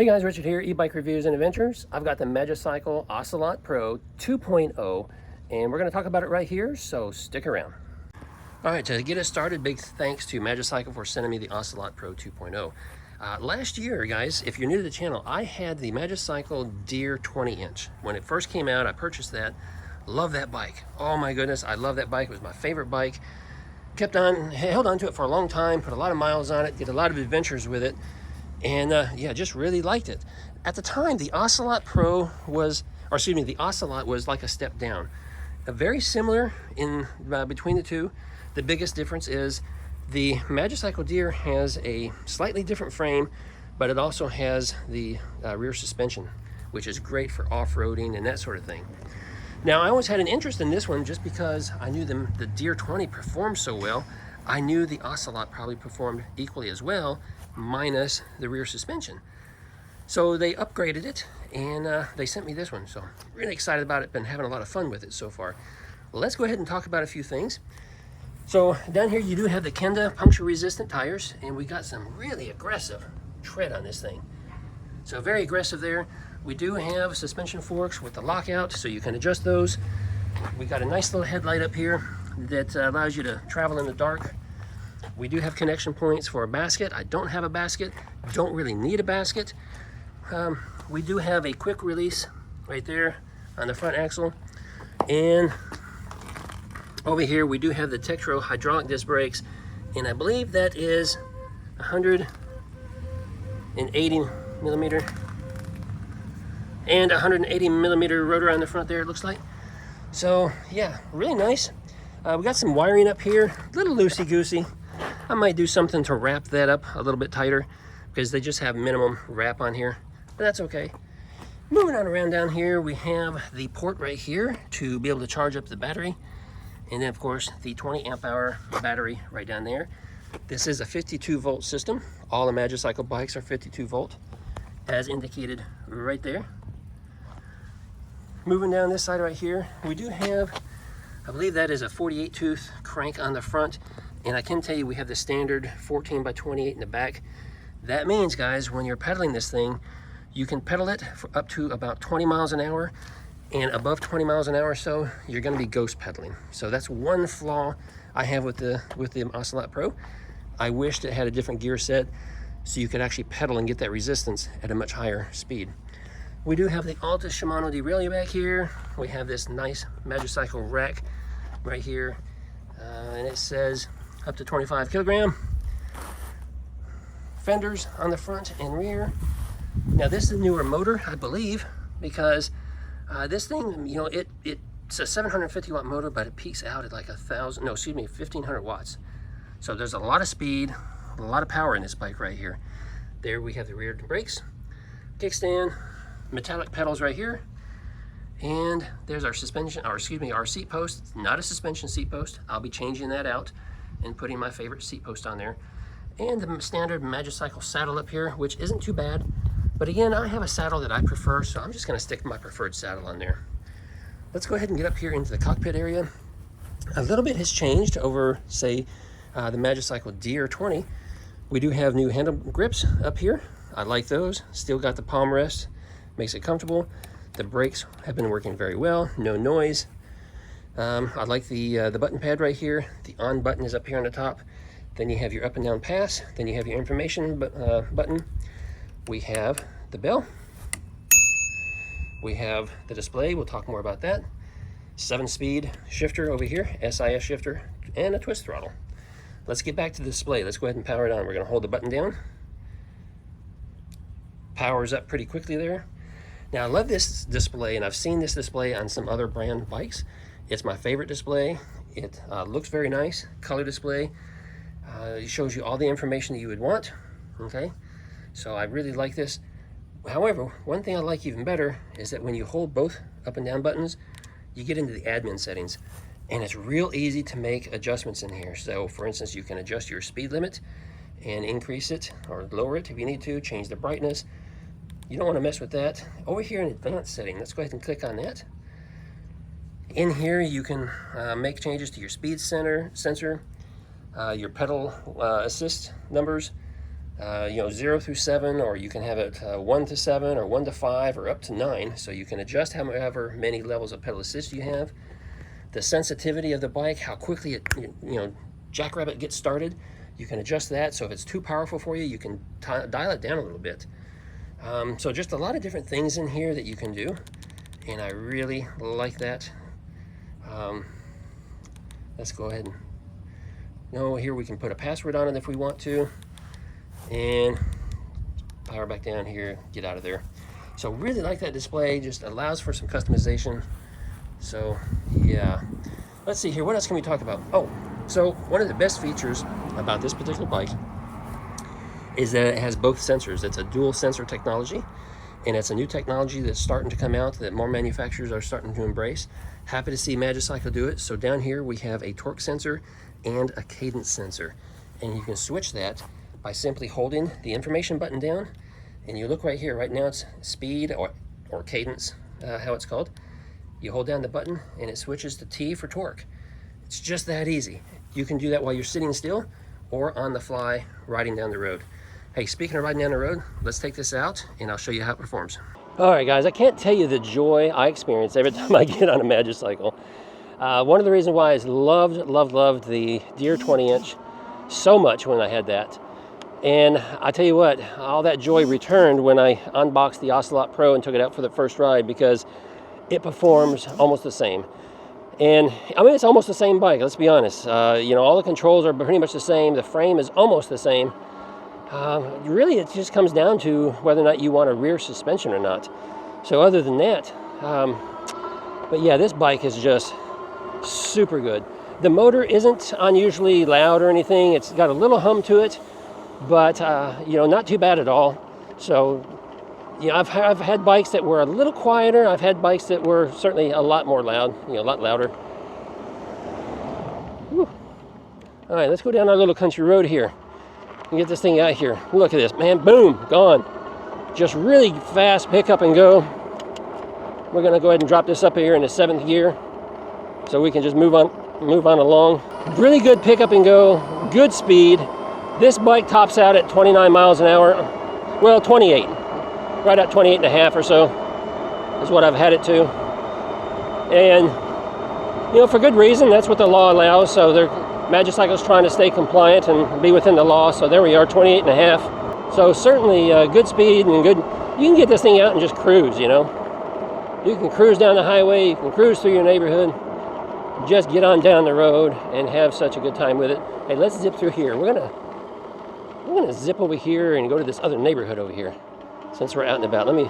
Hey guys, Richard here, e-bike reviews and adventures. I've got the Magicycle Ocelot Pro 2.0 and we're going to talk about it right here, so stick around. All right, to get us started, big thanks to Magicycle for sending me the Ocelot Pro 2.0. Last year, guys, if you're new to the channel, I had the Magicycle Deer 20-inch. When it first came out, I purchased that. Love that bike. Oh my goodness, I love that bike. It was my favorite bike. Held on to it for a long time, put a lot of miles on it, did a lot of adventures with it. And yeah, just really liked it. At the time, the Ocelot Pro was, or excuse me, the Ocelot was like a step down. Very similar in between the two. The biggest difference is the Magicycle Deer has a slightly different frame, but it also has the rear suspension, which is great for off-roading and that sort of thing. Now, I always had an interest in this one just because I knew the Deer 20 performed so well. I knew the Ocelot probably performed equally as well, minus the rear suspension. So they upgraded it and they sent me this one. So really excited about it, been having a lot of fun with it so far. Well, let's go ahead and talk about a few things. So down here you do have the Kenda puncture resistant tires, and we got some really aggressive tread on this thing. So very aggressive there. We do have suspension forks with the lockout, so you can adjust those. We got a nice little headlight up here that allows you to travel in the dark. We do have connection points for a basket. I don't have a basket, don't really need a basket. We do have a quick release right there on the front axle. And over here we do have the Tektro hydraulic disc brakes, and I believe that is 180 millimeter and 180 millimeter rotor on the front there, it looks like. So yeah, really nice. We got some wiring up here, a little loosey-goosey. I might do something to wrap that up a little bit tighter because they just have minimum wrap on here, but that's okay. Moving on around down here, we have the port right here to be able to charge up the battery. And then of course the 20 amp hour battery right down there. This is a 52 volt system. All the Magicycle bikes are 52 volt as indicated right there. Moving down this side right here, we do have, I believe that is a 48 tooth crank on the front. And I can tell you we have the standard 14 by 28 in the back. That means, guys, when you're pedaling this thing, you can pedal it for up to about 20 miles an hour, and above 20 miles an hour or so, you're gonna be ghost pedaling. So that's one flaw I have with the Ocelot Pro. I wished it had a different gear set so you could actually pedal and get that resistance at a much higher speed. We do have the Alta Shimano derailleur back here. We have this nice Magicycle rack right here, and it says up to 25 kilogram. Fenders on the front and rear. Now this is a newer motor, I believe, because this thing, you know, it's a 750 watt motor, but it peaks out at like 1500 watts. So there's a lot of speed, a lot of power in this bike right here. There we have the rear brakes, kickstand, metallic pedals right here. And there's our suspension, or excuse me, our seat post. It's not a suspension seat post. I'll be changing that out and putting my favorite seat post on there. And the standard Magicycle saddle up here, which isn't too bad. But again, I have a saddle that I prefer, so I'm just gonna stick my preferred saddle on there. Let's go ahead and get up here into the cockpit area. A little bit has changed over, say, the Magicycle Deer 20. We do have new handle grips up here. I like those. Still got the palm rest, makes it comfortable. The brakes have been working very well, no noise. I like the button pad right here. The on button is up here on the top. Then you have your up and down pass. Then you have your information button. We have the bell. We have the display. We'll talk more about that. 7-speed shifter over here, SIS shifter, and a twist throttle. Let's get back to the display. Let's go ahead and power it on. We're going to hold the button down. Powers up pretty quickly there. Now I love this display, and I've seen this display on some other brand bikes. It's my favorite display. It looks very nice, color display. It shows you all the information that you would want, okay? So I really like this. However, one thing I like even better is that when you hold both up and down buttons, you get into the admin settings, and it's real easy to make adjustments in here. So for instance, you can adjust your speed limit and increase it or lower it if you need to, change the brightness. You don't want to mess with that. Over here in advanced setting, let's go ahead and click on that. In here, you can make changes to your speed sensor, your pedal assist numbers, You know, 0 through 7, or you can have it 1 to 7, or 1 to 5, or up to 9. So you can adjust however many levels of pedal assist you have. The sensitivity of the bike, how quickly it, you know, jackrabbit gets started, you can adjust that. So if it's too powerful for you, you can dial it down a little bit. So just a lot of different things in here that you can do, and I really like that. Let's go ahead and, here we can put a password on it if we want to, and power back down here, get out of there. So really like that display, just allows for some customization. So yeah, let's see here, what else can we talk about? Oh, so one of the best features about this particular bike is that it has both sensors. It's a dual sensor technology, and it's a new technology that's starting to come out that more manufacturers are starting to embrace. Happy to see Magicycle do it. So down here we have a torque sensor and a cadence sensor, and you can switch that by simply holding the information button down, and you look right here. Right now it's speed or cadence, how it's called. You hold down the button and it switches to T for torque. It's just that easy. You can do that while you're sitting still or on the fly riding down the road. Hey, speaking of riding down the road, let's take this out and I'll show you how it performs. All right, guys, I can't tell you the joy I experience every time I get on a Magicycle. One of the reasons why I loved the Deer 20-inch so much when I had that. And I tell you what, all that joy returned when I unboxed the Ocelot Pro and took it out for the first ride, because it performs almost the same. And I mean, it's almost the same bike, let's be honest. You know, all the controls are pretty much the same. The frame is almost the same. Really, it just comes down to whether or not you want a rear suspension or not. So other than that, but yeah, this bike is just super good. The motor isn't unusually loud or anything. It's got a little hum to it, but you know, not too bad at all. So, you know, I've had bikes that were a little quieter. I've had bikes that were certainly a lot more loud, you know, a lot louder. Whew. All right, let's go down our little country road here and get this thing out here. Look at this, man, boom, gone. Just really fast pick up and go. We're gonna go ahead and drop this up here in the 7th gear so we can just move on along. Really good pick up and go, good speed. This bike tops out at 29 miles an hour. Well, 28, right at 28 and a half or so is what I've had it to. And, you know, for good reason, that's what the law allows. So Magicycle's trying to stay compliant and be within the law. So there we are, 28 and a half. So certainly good speed and good, you can get this thing out and just cruise, you know. You can cruise down the highway, you can cruise through your neighborhood, just get on down the road and have such a good time with it. Hey, let's zip through here. We're gonna zip over here and go to this other neighborhood over here since we're out and about. Let me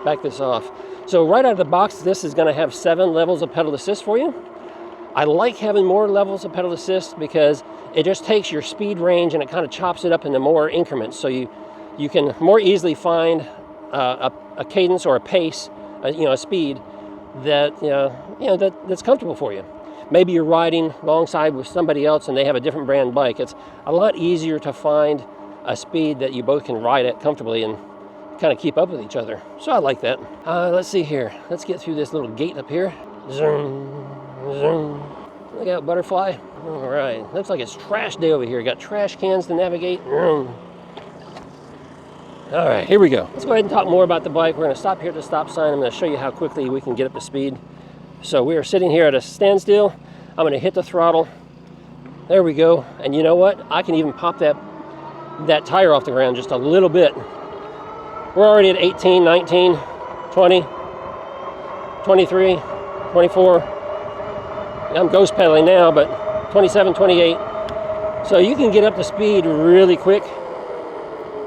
back this off. So right out of the box, this is gonna have 7 levels of pedal assist for you. I like having more levels of pedal assist because it just takes your speed range and it kind of chops it up into more increments. So you can more easily find a cadence or a pace, you know, a speed that, that's comfortable for you. Maybe you're riding alongside with somebody else and they have a different brand bike. It's a lot easier to find a speed that you both can ride at comfortably and kind of keep up with each other. So I like that. Let's see here. Let's get through this little gate up here. Zoom, zoom. Look out, butterfly. All right. Looks like it's trash day over here. Got trash cans to navigate. All right, here we go. Let's go ahead and talk more about the bike. We're going to stop here at the stop sign. I'm going to show you how quickly we can get up to speed. So we are sitting here at a standstill. I'm going to hit the throttle. There we go. And you know what? I can even pop that tire off the ground just a little bit. We're already at 18, 19, 20, 23, 24. I'm ghost pedaling now, but 27, 28. So you can get up to speed really quick,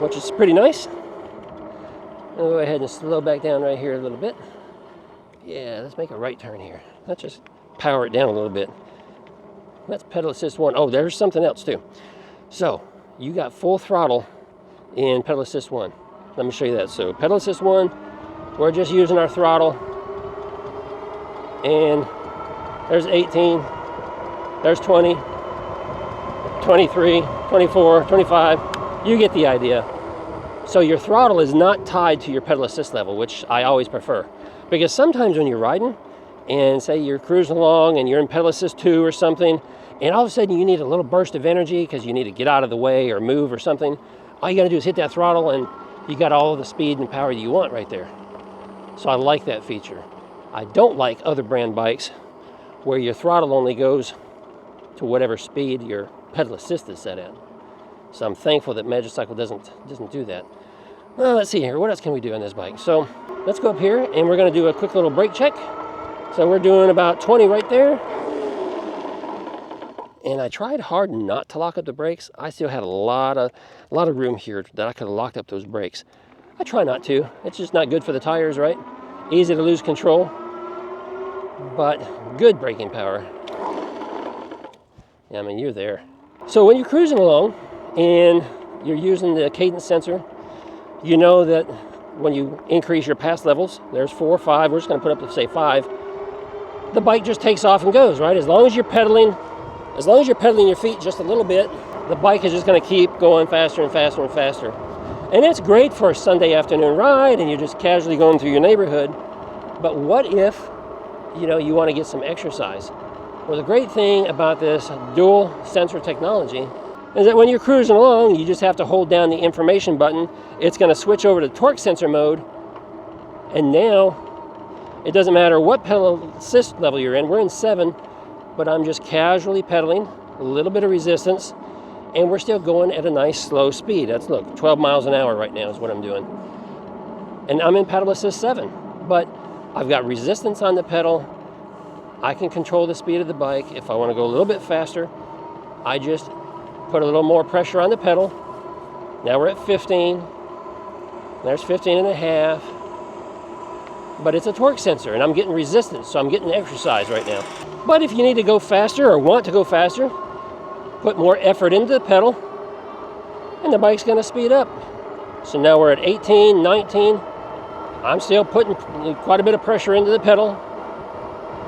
which is pretty nice. I'll go ahead and slow back down right here a little bit. Yeah, let's make a right turn here. Let's just power it down a little bit. That's pedal assist 1. Oh, there's something else too. So you got full throttle in pedal assist 1. Let me show you that. So pedal assist 1, we're just using our throttle. And there's 18, there's 20, 23, 24, 25. You get the idea. So your throttle is not tied to your pedal assist level, which I always prefer. Because sometimes when you're riding and say you're cruising along and you're in pedal assist 2 or something, and all of a sudden you need a little burst of energy because you need to get out of the way or move or something, all you got to do is hit that throttle and you got all of the speed and power that you want right there. So I like that feature. I don't like other brand bikes where your throttle only goes to whatever speed your pedal assist is set at. So I'm thankful that Magicycle doesn't do that. Well, let's see here. What else can we do on this bike? So let's go up here and we're going to do a quick little brake check. So we're doing about 20 right there. And I tried hard not to lock up the brakes. I still had a lot of room here that I could have locked up those brakes. I try not to. It's just not good for the tires, right? Easy to lose control, but good braking power. Yeah, I mean, you're there. So when you're cruising along and you're using the cadence sensor, you know that when you increase your pass levels, there's 4 or 5, we're just going to put up to say 5, the bike just takes off and goes, right? As long as you're pedaling your feet just a little bit, the bike is just going to keep going faster and faster and faster. And it's great for a Sunday afternoon ride and you're just casually going through your neighborhood. But what if, you want to get some exercise? Well, the great thing about this dual sensor technology is that when you're cruising along, you just have to hold down the information button. It's going to switch over to torque sensor mode. And now it doesn't matter what pedal assist level you're in. We're in 7, but I'm just casually pedaling, a little bit of resistance, and we're still going at a nice slow speed. That's, look, 12 miles an hour right now is what I'm doing. And I'm in pedal assist 7, but I've got resistance on the pedal. I can control the speed of the bike. If I want to go a little bit faster, I just put a little more pressure on the pedal. Now we're at 15. There's 15 and a half. But it's a torque sensor, and I'm getting resistance, so I'm getting exercise right now. But if you need to go faster or want to go faster, put more effort into the pedal, and the bike's going to speed up. So now we're at 18, 19. I'm still putting quite a bit of pressure into the pedal.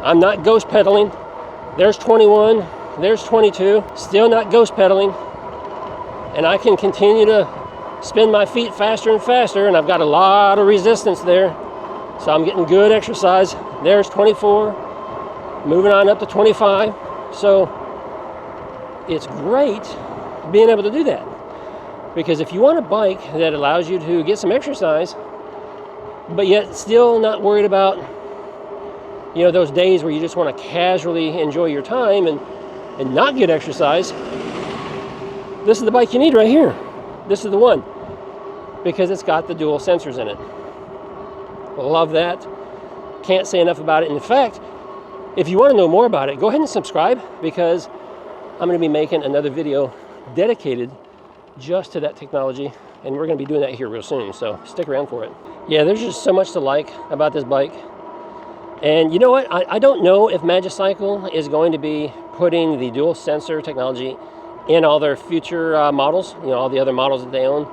I'm not ghost pedaling. There's 21, there's 22, still not ghost pedaling. And I can continue to spin my feet faster and faster, and I've got a lot of resistance there. So I'm getting good exercise. There's 24, moving on up to 25. So it's great being able to do that. Because if you want a bike that allows you to get some exercise, but yet still not worried about, those days where you just want to casually enjoy your time and not get exercise, this is the bike you need right here. This is the one, because it's got the dual sensors in it. Love that. Can't say enough about it. In fact, if you want to know more about it, go ahead and subscribe, because I'm going to be making another video dedicated just to that technology, and we're going to be doing that here real soon, so stick around for it. Yeah, there's just so much to like about this bike. And you know what? I don't know if Magicycle is going to be putting the dual sensor technology in all their future models, all the other models that they own.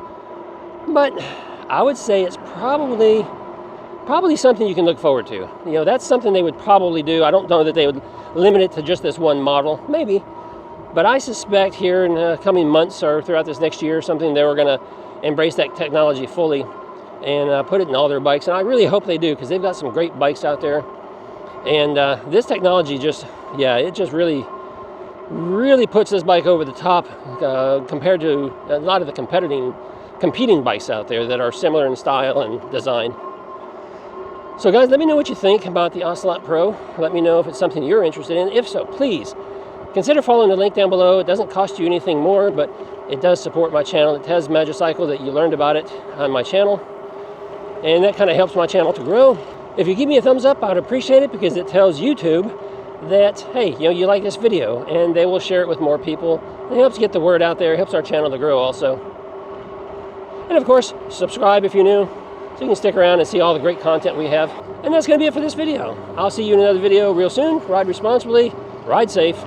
But I would say it's probably something you can look forward to. That's something they would probably do. I don't know that they would limit it to just this one model, maybe. But I suspect here in the coming months or throughout this next year or something, they were going to embrace that technology fully and put it in all their bikes. And I really hope they do, because they've got some great bikes out there. And this technology it just really puts this bike over the top compared to a lot of the competing bikes out there that are similar in style and design. So guys, let me know what you think about the Ocelot Pro. Let me know if it's something you're interested in. If so, please consider following the link down below. It doesn't cost you anything more, but it does support my channel. It has Magicycle, that you learned about it on my channel, and that kind of helps my channel to grow. If you give me a thumbs up, I'd appreciate it, because it tells YouTube that, hey, you like this video, and they will share it with more people. It helps get the word out there. It helps our channel to grow also. And of course, subscribe if you're new, so you can stick around and see all the great content we have. And that's going to be it for this video. I'll see you in another video real soon. Ride responsibly, ride safe.